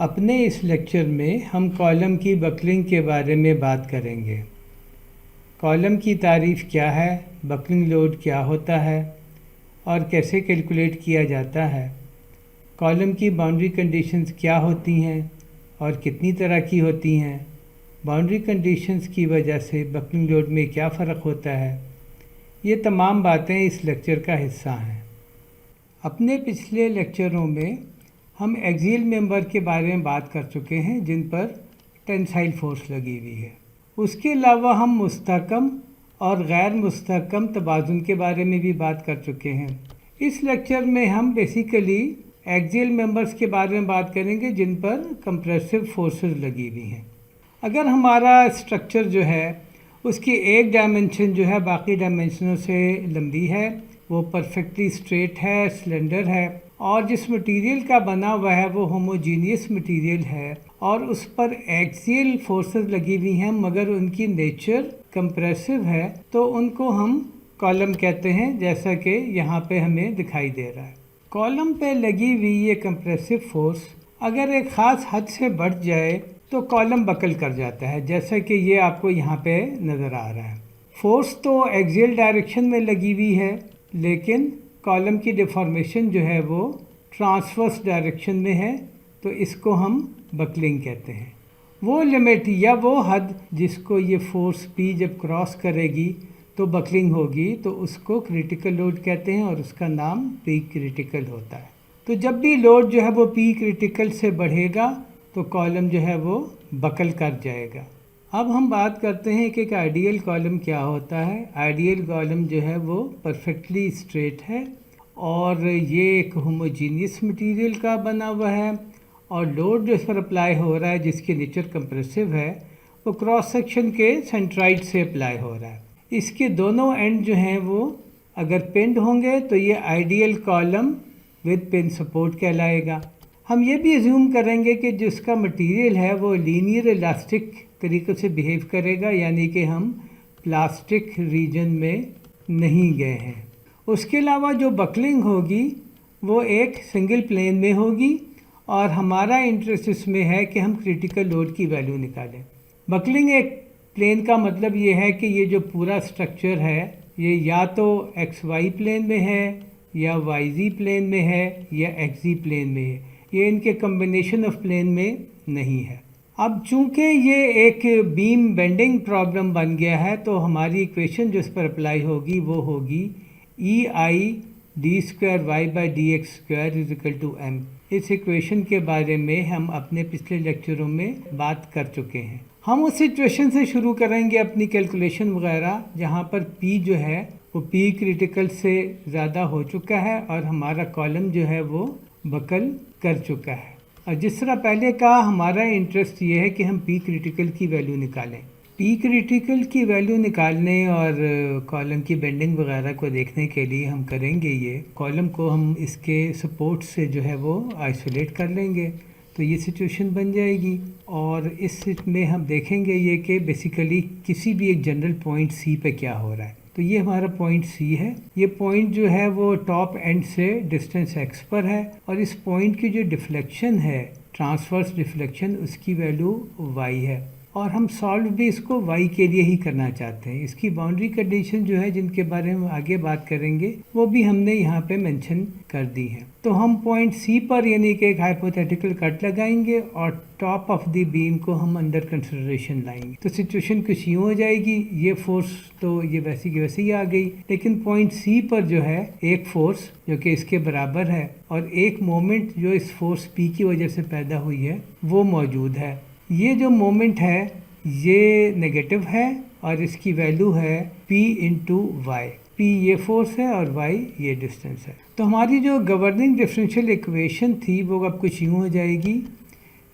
अपने इस लेक्चर में हम कॉलम की बकलिंग के बारे में बात करेंगे। कॉलम की तारीफ़ क्या है, बकलिंग लोड क्या होता है और कैसे कैलकुलेट किया जाता है, कॉलम की बाउंड्री कंडीशंस क्या होती हैं और कितनी तरह की होती हैं, बाउंड्री कंडीशंस की वजह से बकलिंग लोड में क्या फ़र्क होता है, ये तमाम बातें इस लेक्चर का हिस्सा हैं। अपने पिछले लेक्चरों में हम एक्सियल मेंबर के बारे में बात कर चुके हैं जिन पर टेंसाइल फोर्स लगी हुई है। उसके अलावा हम मुस्तहकम और गैर मुस्तहकम तवाज़ुन के बारे में भी बात कर चुके हैं। इस लेक्चर में हम बेसिकली एक्सियल मेंबर्स के बारे में बात करेंगे जिन पर कंप्रेसिव फोर्सेस लगी हुई हैं। अगर हमारा स्ट्रक्चर जो है उसकी एक डायमेंशन जो है बाकी डायमेंशनों से लंबी है, वो परफेक्टली स्ट्रेट है, स्लेंडर है और जिस मटेरियल का बना हुआ है वो होमोजीनियस मटेरियल है और उस पर एक्सियल फोर्सेस लगी हुई हैं मगर उनकी नेचर कंप्रेसिव है, तो उनको हम कॉलम कहते हैं, जैसा कि यहाँ पे हमें दिखाई दे रहा है। कॉलम पे लगी हुई ये कंप्रेसिव फोर्स अगर एक ख़ास हद से बढ़ जाए तो कॉलम बकल कर जाता है, जैसा कि ये आपको यहाँ पे नज़र आ रहा है। फोर्स तो एक्सियल डायरेक्शन में लगी हुई है लेकिन कॉलम की डिफॉर्मेशन जो है वो ट्रांसवर्स डायरेक्शन में है, तो इसको हम बकलिंग कहते हैं। वो लिमिट या वो हद जिसको ये फोर्स P जब क्रॉस करेगी तो बकलिंग होगी, तो उसको क्रिटिकल लोड कहते हैं और उसका नाम P क्रिटिकल होता है। तो जब भी लोड जो है वो P क्रिटिकल से बढ़ेगा तो कॉलम जो है वो बकल कर जाएगा। अब हम बात करते हैं कि एक आइडियल कॉलम क्या होता है। आइडियल कॉलम जो है वो परफेक्टली स्ट्रेट है और ये एक होमोजीनियस मटेरियल का बना हुआ है और लोड जो इस पर अप्लाई हो रहा है जिसकी नेचर कंप्रेसिव है वो क्रॉस सेक्शन के सेंट्राइड से अप्लाई हो रहा है। इसके दोनों एंड जो हैं वो अगर पिन्ड होंगे तो ये ideal column with pin support कहलाएगा। हम ये भी अज्यूम करेंगे कि जिसका मटेरियल है वो लीनियर इलास्टिक तरीक़े से बिहेव करेगा, यानी कि हम प्लास्टिक रीजन में नहीं गए हैं। उसके अलावा जो बकलिंग होगी वो एक सिंगल प्लेन में होगी और हमारा इंटरेस्ट इसमें है कि हम क्रिटिकल लोड की वैल्यू निकालें। बकलिंग एक प्लेन का मतलब ये है कि ये जो पूरा स्ट्रक्चर है ये या तो XY प्लेन में है या YZ प्लेन में है या XZ प्लेन में है, ये इनके कम्बिनेशन ऑफ प्लेन में नहीं है। अब चूंकि ये एक बीम बेंडिंग प्रॉब्लम बन गया है तो हमारी इक्वेशन जो इस पर अप्लाई होगी वो होगी EI d²y/dx² m। इस इक्वेशन के बारे में हम अपने पिछले लेक्चरों में बात कर चुके हैं। हम उस सिचुएशन से शुरू करेंगे अपनी कैलकुलेशन वगैरह जहाँ पर P जो है वो P क्रिटिकल से ज़्यादा हो चुका है और हमारा कॉलम जो है वो बकल कर चुका है। और जिस तरह पहले कहा, हमारा इंटरेस्ट ये है कि हम P क्रिटिकल की वैल्यू निकालें। P क्रिटिकल की वैल्यू निकालने और कॉलम की बेंडिंग वगैरह को देखने के लिए हम करेंगे ये, कॉलम को हम इसके सपोर्ट से जो है वो आइसोलेट कर लेंगे, तो ये सिचुएशन बन जाएगी। और इस में हम देखेंगे ये कि बेसिकली किसी भी एक जनरल पॉइंट C पे क्या हो रहा है। तो ये हमारा पॉइंट C है। ये पॉइंट जो है वो टॉप एंड से डिस्टेंस x पर है और इस पॉइंट की जो डिफ्लेक्शन है, ट्रांसवर्स डिफ्लेक्शन, उसकी वैल्यू y है और हम सॉल्व भी इसको y के लिए ही करना चाहते हैं। इसकी बाउंड्री कंडीशन जो है जिनके बारे में आगे बात करेंगे वो भी हमने यहाँ पे मेंशन कर दी है। तो हम पॉइंट C पर यानी कि एक हाइपोथेटिकल कट लगाएंगे और टॉप ऑफ द बीम को हम अंडर कंसिडरेशन लाएंगे। तो सिचुएशन कुछ यूँ हो जाएगी, ये फोर्स तो ये वैसी की वैसी ही आ गई, लेकिन पॉइंट C पर जो है एक फोर्स जो कि इसके बराबर है और एक मोमेंट जो इस फोर्स P की वजह से पैदा हुई है वो मौजूद है। ये जो मोमेंट है ये नेगेटिव है और इसकी वैल्यू है P × y। P ये फोर्स है और y ये डिस्टेंस है। तो हमारी जो गवर्निंग डिफरेंशियल इक्वेशन थी वो अब कुछ यूँ हो जाएगी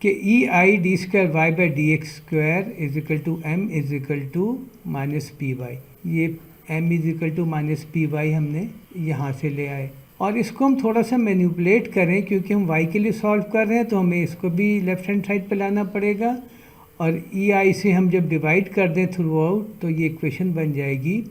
कि EI d²y/dx² m -py। ये m -py हमने यहाँ से ले आए और इसको हम थोड़ा सा मैनिपुलेट करें, क्योंकि हम y के लिए सॉल्व कर रहे हैं तो हमें इसको भी लेफ्ट हैंड साइड पे लाना पड़ेगा और EI से हम जब डिवाइड कर दें थ्रू आउट तो ये इक्वेशन बन जाएगी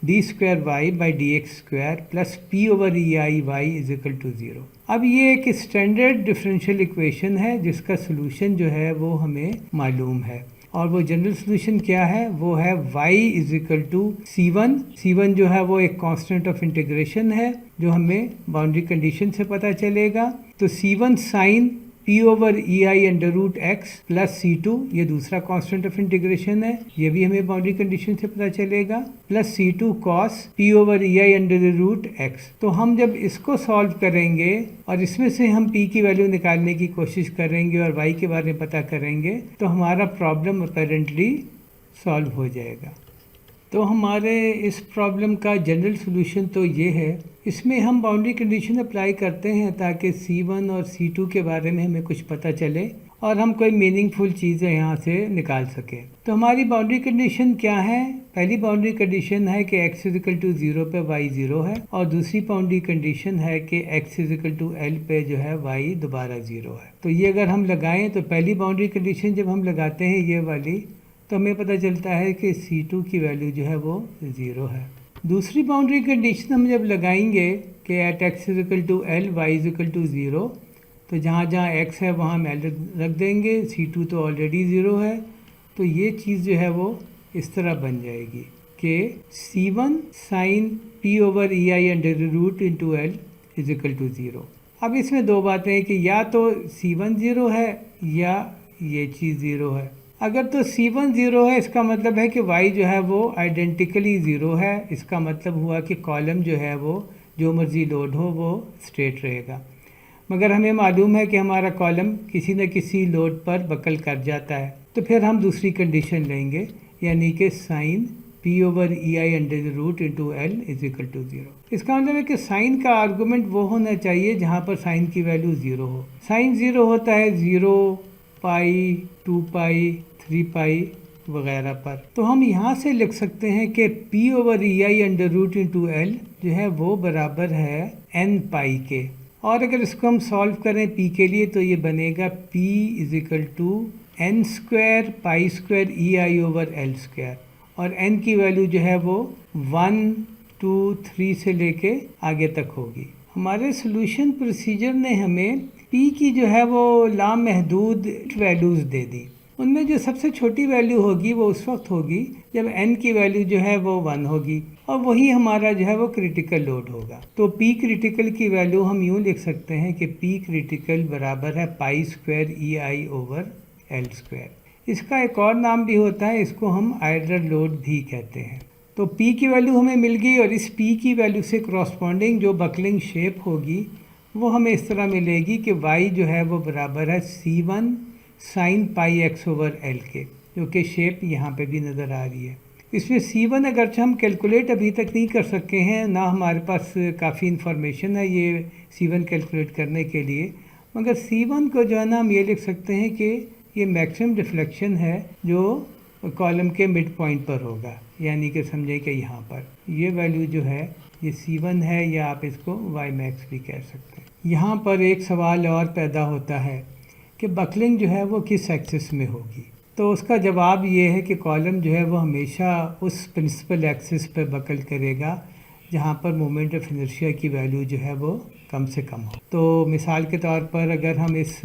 d square y by d x square plus p over e i y is equal to 0। अब ये एक स्टैंडर्ड डिफरेंशियल इक्वेशन है जिसका सोल्यूशन जो है वो हमें मालूम है, और वो जनरल सोल्यूशन क्या है, वो है y is equal to C1 जो है वो एक कांस्टेंट ऑफ इंटीग्रेशन है जो हमें बाउंड्री कंडीशन से पता चलेगा। तो C1 sine p over e i under root x plus C2, ये दूसरा कांस्टेंट ऑफ इंटीग्रेशन है, ये भी हमें बाउंड्री कंडीशन से पता चलेगा, plus C2 cos p over e i under root x. तो हम जब इसको सॉल्व करेंगे और इसमें से हम p की वैल्यू निकालने की कोशिश करेंगे और y के बारे में पता करेंगे तो हमारा प्रॉब्लम अपेरेंटली सॉल्व हो जाएगा। तो हमारे इस प्रॉब्लम का जनरल सोल्यूशन तो ये है, इसमें हम बाउंड्री कंडीशन अप्लाई करते हैं ताकि C1 और C2 के बारे में हमें कुछ पता चले और हम कोई मीनिंगफुल चीज़ें यहाँ से निकाल सकें। तो हमारी बाउंड्री कंडीशन क्या है, पहली बाउंड्री कंडीशन है कि x इज इक्वल टू 0 पे y 0 है, और दूसरी बाउंड्री कंडीशन है कि x is equal to l पे जो है y दोबारा 0 है। तो ये अगर हम लगाएं तो पहली बाउंड्री कंडीशन जब हम लगाते हैं ये वाली, तो हमें पता चलता है कि C2 की वैल्यू जो है वो 0 है। दूसरी बाउंड्री कंडीशन हम जब लगाएंगे कि at x is equal to l y is equal to 0, तो जहाँ जहाँ x है वहाँ हम l रख देंगे, C2 तो ऑलरेडी 0 है, तो ये चीज़ जो है वो इस तरह बन जाएगी कि C1 sine p over e i under root into l is equal to 0। अब इसमें दो बातें हैं कि या तो C1 0 है या ये चीज़ 0 है। अगर तो C1 0 है इसका मतलब है कि y जो है वो आइडेंटिकली 0 है, इसका मतलब हुआ कि कॉलम जो है वो जो मर्जी लोड हो वो स्ट्रेट रहेगा। मगर हमें मालूम है कि हमारा कॉलम किसी न किसी लोड पर बकल कर जाता है, तो फिर हम दूसरी कंडीशन लेंगे, यानी कि sine p over e i under root into l is equal to 0। इसका मतलब है कि साइन का आर्गूमेंट वो होना चाहिए जहाँ पर साइन की वैल्यू 0 हो। साइन 0 होता है 0, पाई, 2 पाई, 3 पाई वगैरह पर। तो हम यहाँ से लिख सकते हैं कि p over e i under root into L जो है वो बराबर है n पाई के, और अगर इसको हम सॉल्व करें p के लिए तो ये बनेगा p is equal to n square pi square e i over l square, और n की वैल्यू जो है वो 1, 2, 3 से लेके आगे तक होगी। हमारे सोल्यूशन प्रोसीजर ने हमें p की जो है वो लामहदूद वैल्यूज़ दे दी। उनमें जो सबसे छोटी वैल्यू होगी वो उस वक्त होगी जब n की वैल्यू जो है वो 1 होगी, और वही हमारा जो है वो क्रिटिकल लोड होगा। तो p क्रिटिकल की वैल्यू हम यूँ लिख सकते हैं कि p क्रिटिकल बराबर है पाई square e i over l square. इसका एक और नाम भी होता है, इसको हम आइडल लोड भी कहते हैं। तो p की वैल्यू हमें मिल गई, और इस p की वैल्यू से करस्पॉन्डिंग जो बकलिंग शेप होगी वो हमें इस तरह मिलेगी कि y जो है वो बराबर है C1 sine pi x over L के, जो कि शेप यहाँ पे भी नज़र आ रही है। इसमें C1 अगरचे हम कैलकुलेट अभी तक नहीं कर सके हैं, ना हमारे पास काफ़ी इन्फॉर्मेशन है ये C1 कैलकुलेट करने के लिए, मगर C1 को जो है ना हम ये लिख सकते हैं कि ये मैक्सिमम डिफ्लेक्शन है जो कॉलम के मिड पॉइंट पर होगा, यानी कि समझे कि यहाँ पर ये वैल्यू जो है ये C1 है, या आप इसको y मैक्स भी कह सकते हैं। यहाँ पर एक सवाल और पैदा होता है कि बकलिंग जो है वो किस एक्सिस में होगी। तो उसका जवाब ये है कि कॉलम जो है वो हमेशा उस प्रिंसिपल एक्सिस पर बकल करेगा जहाँ पर मोमेंट ऑफ इनर्शिया की वैल्यू जो है वो कम से कम हो। तो मिसाल के तौर पर अगर हम इस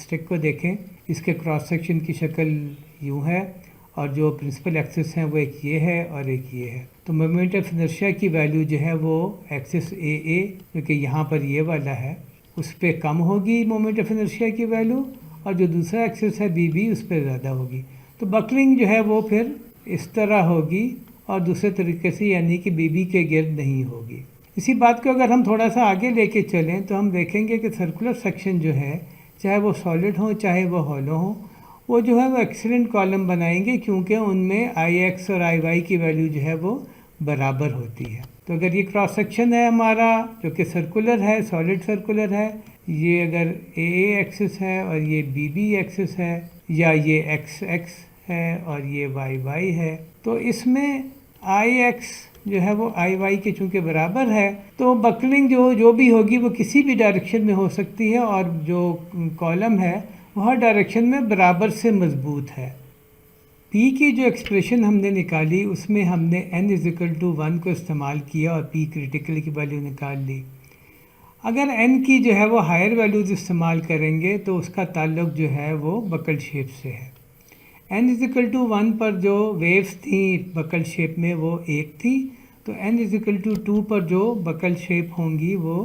स्टिक को देखें, इसके क्रॉस सेक्शन की शक्ल यूँ है, और जो प्रिंसिपल एक्सिस हैं वो एक ये है और एक ये है। तो मोमेंट ऑफ इनर्शिया की वैल्यू जो है वो एक्सिस ए जो कि यहाँ पर ये वाला है उस पर कम होगी मोमेंट ऑफ इनर्शिया की वैल्यू, और जो दूसरा एक्सिस है बी उस पर ज़्यादा होगी। तो बकलिंग जो है वो फिर इस तरह होगी और दूसरे तरीके से, यानी कि बी के गिर्द नहीं होगी। इसी बात को अगर हम थोड़ा सा आगे लेके चलें तो हम देखेंगे कि सर्कुलर सेक्शन जो है, चाहे वो सॉलिड हो चाहे वो हॉलो हो, वो जो है वो एक्सीलेंट कॉलम बनाएंगे, क्योंकि उनमें आई एक्स और आई वाई की वैल्यू जो है वो बराबर होती है। तो अगर ये क्रॉस सेक्शन है हमारा जो कि सर्कुलर है, सॉलिड सर्कुलर है, ये अगर ए एक्सिस है और ये बी एक्सिस है, या ये एक्स है और ये वाई है, तो इसमें आई एक्स जो है वो आई वाई के चूँकि बराबर है, तो बकलिंग जो भी होगी वो किसी भी डायरेक्शन में हो सकती है, और जो कॉलम है वो हर डायरेक्शन में बराबर से मजबूत है। पी की जो एक्सप्रेशन हमने निकाली उसमें हमने n=1 को इस्तेमाल किया और पी क्रिटिकल की वैल्यू निकाल ली। अगर n की जो है वो हायर वैल्यूज़ इस्तेमाल करेंगे तो उसका ताल्लुक जो है वो बकल शेप से है। n=1 पर जो वेव्स थी बकल शेप में वो 1 थी, तो n=2 पर जो बकल शेप होंगी वो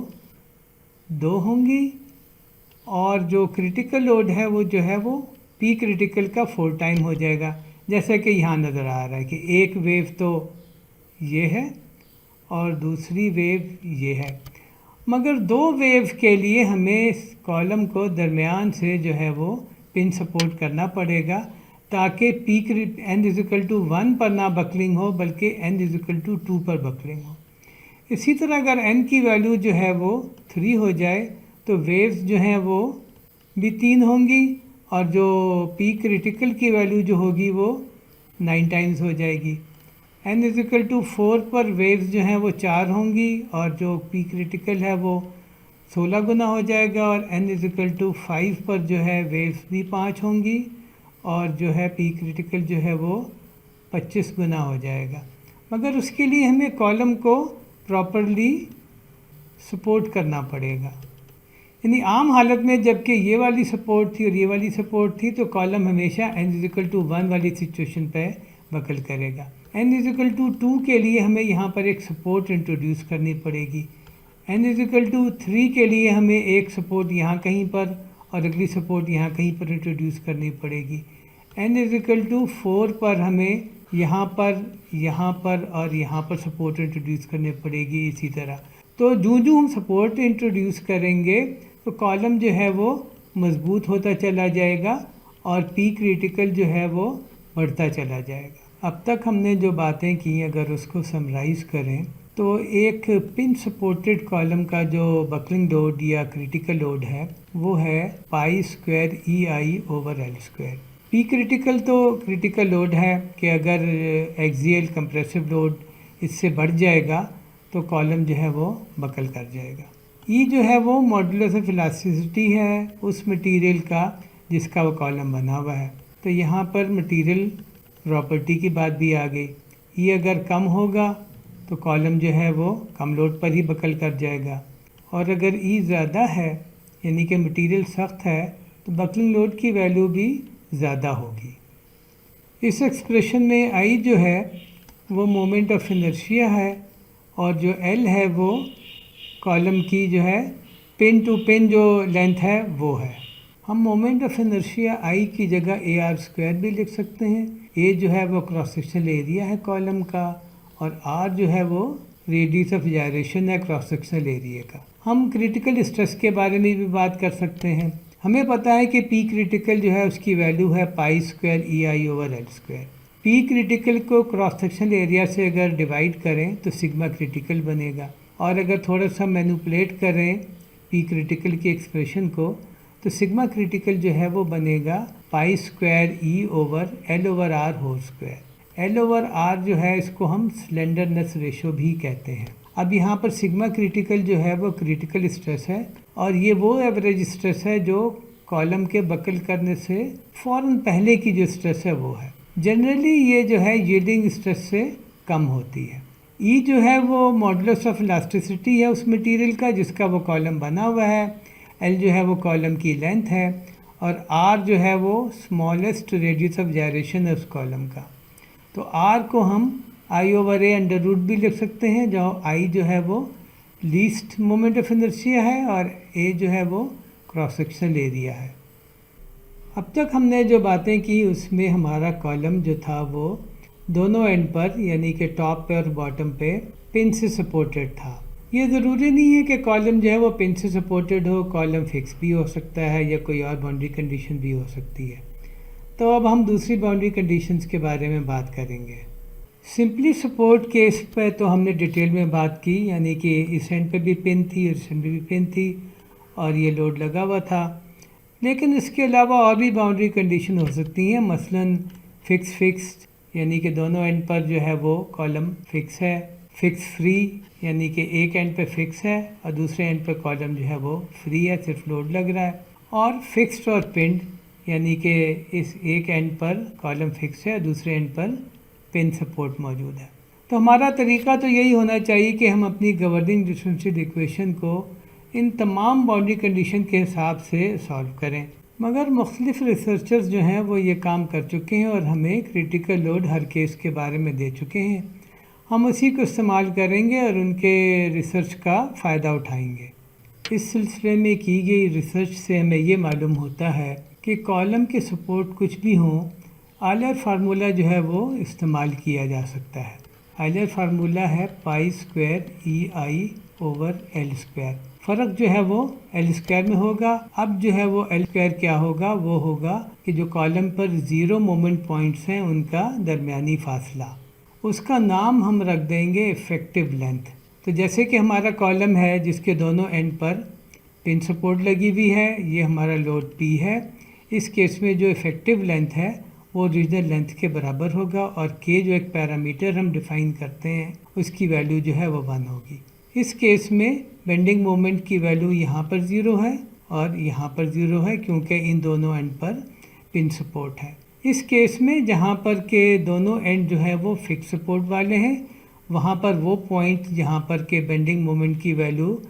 2 होंगी, और जो क्रिटिकल लोड है वो जो है वो पी क्रिटिकल का 4 टाइम हो जाएगा। जैसा कि यहाँ नज़र आ रहा है कि एक वेव तो ये है और दूसरी वेव ये है, मगर दो वेव के लिए हमें इस कॉलम को दरमियान से जो है वो पिन सपोर्ट करना पड़ेगा ताकि n=1 पर ना बकलिंग हो बल्कि n=2 पर बकलिंग हो। इसी तरह अगर n की वैल्यू जो है वो 3 हो जाए तो वेव्स जो हैं वो भी 3 होंगी और जो पी क्रिटिकल की वैल्यू जो होगी वो 9 टाइम्स हो जाएगी। n=4 पर वेव्स जो हैं वो 4 होंगी और जो पी क्रिटिकल है वो 16 गुना हो जाएगा, और n=5 पर जो है वेव्स भी 5 होंगी और जो है पी क्रिटिकल जो है वो 25 गुना हो जाएगा। मगर उसके लिए हमें कॉलम को प्रॉपरली सपोर्ट करना पड़ेगा। यानी आम हालत में जबकि ये वाली सपोर्ट थी और ये वाली सपोर्ट थी तो कॉलम हमेशा n=1 वाली सिचुएशन पे बकल करेगा। n=2 के लिए हमें यहाँ पर एक सपोर्ट इंट्रोड्यूस करनी पड़ेगी। n=3 के लिए हमें एक सपोर्ट यहाँ कहीं पर और अगली सपोर्ट यहाँ कहीं पर इंट्रोड्यूस करनी पड़ेगी। n=4 पर हमें यहाँ पर और यहाँ पर सपोर्ट इंट्रोड्यूस करनी पड़ेगी। इसी तरह तो जो हम सपोर्ट इंट्रोड्यूस करेंगे तो कॉलम जो है वो मज़बूत होता चला जाएगा और पी क्रिटिकल जो है वो बढ़ता चला जाएगा। अब तक हमने जो बातें की अगर उसको समराइज़ करें तो एक पिन सपोर्टेड कॉलम का जो बकलिंग लोड या क्रिटिकल लोड है वो है π² EI/L²। पी क्रिटिकल तो क्रिटिकल लोड है कि अगर एक्सियल कंप्रेसिव लोड इससे बढ़ जाएगा तो कॉलम जो है वो बकल कर जाएगा। ई जो है वो मॉडुलस ऑफ इलास्टिसिटी है उस मटेरियल का जिसका वो कॉलम बना हुआ है। तो यहाँ पर मटेरियल प्रॉपर्टी की बात भी आ गई। ई अगर कम होगा तो कॉलम जो है वो कम लोड पर ही बकल कर जाएगा, और अगर ई ज़्यादा है यानी कि मटेरियल सख्त है तो बकलिंग लोड की वैल्यू भी ज़्यादा होगी। इस एक्सप्रेशन में आई जो है वो मोमेंट ऑफ इनर्शिया है और जो एल है वो कॉलम की जो है पिन टू पिन जो लेंथ है वो है। हम मोमेंट ऑफ इनर्शिया आई की जगह AR² भी लिख सकते हैं। ए जो है वो क्रॉस सेक्शनल एरिया है कॉलम का और आर जो है वो रेडियस ऑफ जायरेशन है क्रॉस सेक्शनल एरिया का। हम क्रिटिकल स्ट्रेस के बारे में भी बात कर सकते हैं। हमें पता है कि पी क्रिटिकल जो है उसकी वैल्यू है π² EI/L²। पी क्रिटिकल को क्रॉस सेक्शनल एरिया से अगर डिवाइड करें तो सिग्मा क्रिटिकल बनेगा, और अगर थोड़ा सा मैनिपुलेट करें पी क्रिटिकल की एक्सप्रेशन को तो सिग्मा क्रिटिकल जो है वो बनेगा π² E/L/R²। L/R जो है इसको हम स्लेंडरनेस रेशो भी कहते हैं। अब यहाँ पर सिग्मा क्रिटिकल जो है वो क्रिटिकल स्ट्रेस है और ये वो एवरेज स्ट्रेस है जो कॉलम के बकल करने से फ़ौरन पहले की जो स्ट्रेस है वो है। जनरली ये जो है यील्डिंग स्ट्रेस से कम होती है। ई जो है वो मॉडुलस ऑफ इलास्टिसिटी है उस मटेरियल का जिसका वो कॉलम बना हुआ है। एल जो है वो कॉलम की लेंथ है और आर जो है वो स्मॉलेस्ट रेडियस ऑफ जायरेशन है उस कॉलम का। तो आर को हम I/A √ भी लिख सकते हैं जहाँ आई जो है वो लीस्ट मोमेंट ऑफ इनर्शिया है और ए जो है वो क्रॉस सेक्शनल एरिया है। अब तक हमने जो बातें की उसमें हमारा कॉलम जो था वो दोनों एंड पर यानी कि टॉप पे और बॉटम पे पिन से सपोर्टेड था। ये ज़रूरी नहीं है कि कॉलम जो है वो पिन से सपोर्टेड हो, कॉलम फिक्स भी हो सकता है या कोई और बाउंड्री कंडीशन भी हो सकती है। तो अब हम दूसरी बाउंड्री कंडीशंस के बारे में बात करेंगे। सिंपली सपोर्ट केस पे तो हमने डिटेल में बात की, यानी कि इस एंड पे भी पिन थी और इस एंड पे भी पिन थी और ये लोड लगा हुआ था। लेकिन इसके अलावा और भी बाउंड्री कंडीशन हो सकती हैं, मसलन फिक्स्ड यानी कि दोनों एंड पर जो है वो कॉलम फिक्स है, फिक्स फ्री यानी कि एक एंड पे फिक्स है और दूसरे एंड पर कॉलम जो है वो फ्री है, सिर्फ लोड लग रहा है, और फिक्स्ड और पिंड यानी कि इस एक एंड पर कॉलम फिक्स है, दूसरे एंड पर पिन सपोर्ट मौजूद है। तो हमारा तरीका तो यही होना चाहिए कि हम अपनी गवर्निंग डिफरेंशियल इक्वेशन को इन तमाम बाउंड्री कंडीशन के हिसाब से सॉल्व करें। मगर मुख्तलिफ रिसर्चर्स जो हैं वो ये काम कर चुके हैं और हमें क्रिटिकल लोड हर केस के बारे में दे चुके हैं। हम उसी को इस्तेमाल करेंगे और उनके रिसर्च का फ़ायदा उठाएंगे। इस सिलसिले में की गई रिसर्च से हमें ये मालूम होता है कि कॉलम के सपोर्ट कुछ भी हों, आयलर फार्मूला जो है वो इस्तेमाल किया जा सकता है। आयलर फार्मूला है पाई स्क्वायर EI/L²। फ़र्क जो है वो L² में होगा। अब जो है वो L² क्या होगा, वो होगा कि जो कॉलम पर ज़ीरो मोमेंट पॉइंट्स हैं उनका दरमियानी फासला, उसका नाम हम रख देंगे इफ़ेक्टिव लेंथ। तो जैसे कि हमारा कॉलम है जिसके दोनों एंड पर पिन सपोर्ट लगी हुई है, ये हमारा लोड P है। इस केस में जो इफ़ेक्टिव लेंथ है वो ओरिजिनल लेंथ के बराबर होगा और K जो एक पैरामीटर हम डिफ़ाइन करते हैं उसकी वैल्यू जो है वो 1 होगी। इस केस में बेंडिंग मोमेंट की वैल्यू यहाँ पर 0 है और यहाँ पर 0 है क्योंकि इन दोनों एंड पर पिन सपोर्ट है। इस केस में जहाँ पर के दोनों एंड जो है वो फिक्स सपोर्ट वाले हैं, वहाँ पर वो पॉइंट जहाँ पर के बेंडिंग मोमेंट की वैल्यू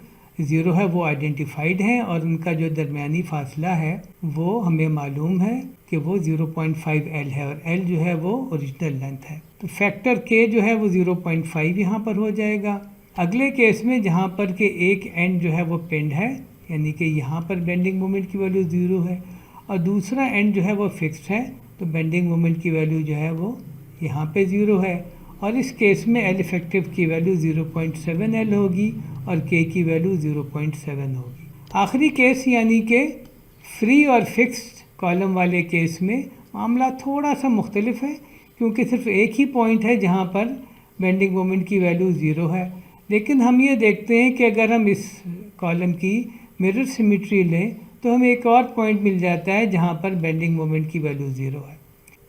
0 है वो आइडेंटिफाइड हैं और उनका जो दरमियानी फासला है वो हमें मालूम है कि वो 0.5 L है और L जो है वो ओरिजिनल लेंथ है। तो फैक्टर K जो है वो 0.5 यहाँ पर हो जाएगा। अगले केस में जहाँ पर के एक एंड जो है वो पिंड है, यानी कि यहाँ पर बेंडिंग मोमेंट की वैल्यू 0 है और दूसरा एंड जो है वो फिक्स्ड है, तो बेंडिंग मोमेंट की वैल्यू जो है वो यहाँ पे 0 है और इस केस में L इफेक्टिव की वैल्यू 0.7 L होगी और K की वैल्यू 0.7 होगी। आखिरी केस यानी कि फ्री और फिक्स्ड कॉलम वाले केस में मामला थोड़ा सा मुख्तलिफ है क्योंकि सिर्फ एक ही पॉइंट है जहाँ पर बेंडिंग मोमेंट की वैल्यू 0 है। लेकिन हम ये देखते हैं कि अगर हम इस कॉलम की मिरर सिमेट्री लें तो हमें एक और पॉइंट मिल जाता है जहाँ पर बेंडिंग मोमेंट की वैल्यू 0 है।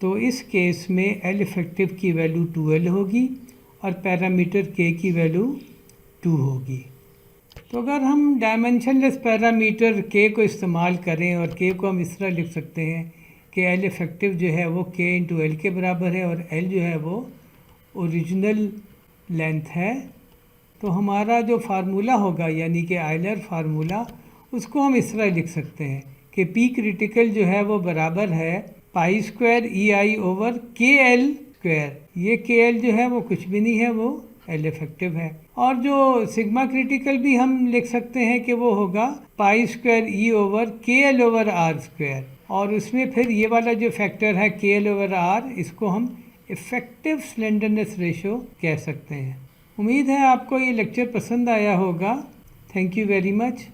तो इस केस में L इफेक्टिव की वैल्यू 2L होगी और पैरामीटर K की वैल्यू 2 होगी। तो अगर हम डायमेंशनलेस पैरामीटर K को इस्तेमाल करें और K को हम इस तरह लिख सकते हैं कि L इफेक्टिव जो है वो K × L के बराबर है और L जो है वो ओरिजिनल लेंथ है, तो हमारा जो फार्मूला होगा यानी कि आयलर फार्मूला, उसको हम इस तरह लिख सकते हैं कि P क्रिटिकल जो है वो बराबर है पाई स्क्वायर EI/KL²। ये KL जो है वो कुछ भी नहीं है, वो L इफेक्टिव है। और जो सिग्मा क्रिटिकल भी हम लिख सकते हैं कि वो होगा पाई स्क्वायर E/KL/R²। और उसमें फिर ये वाला जो फैक्टर है KL/R, इसको हम इफ़ेक्टिव स्लेंडरनेस रेशो कह सकते हैं। उम्मीद है आपको ये लेक्चर पसंद आया होगा। Thank you very much.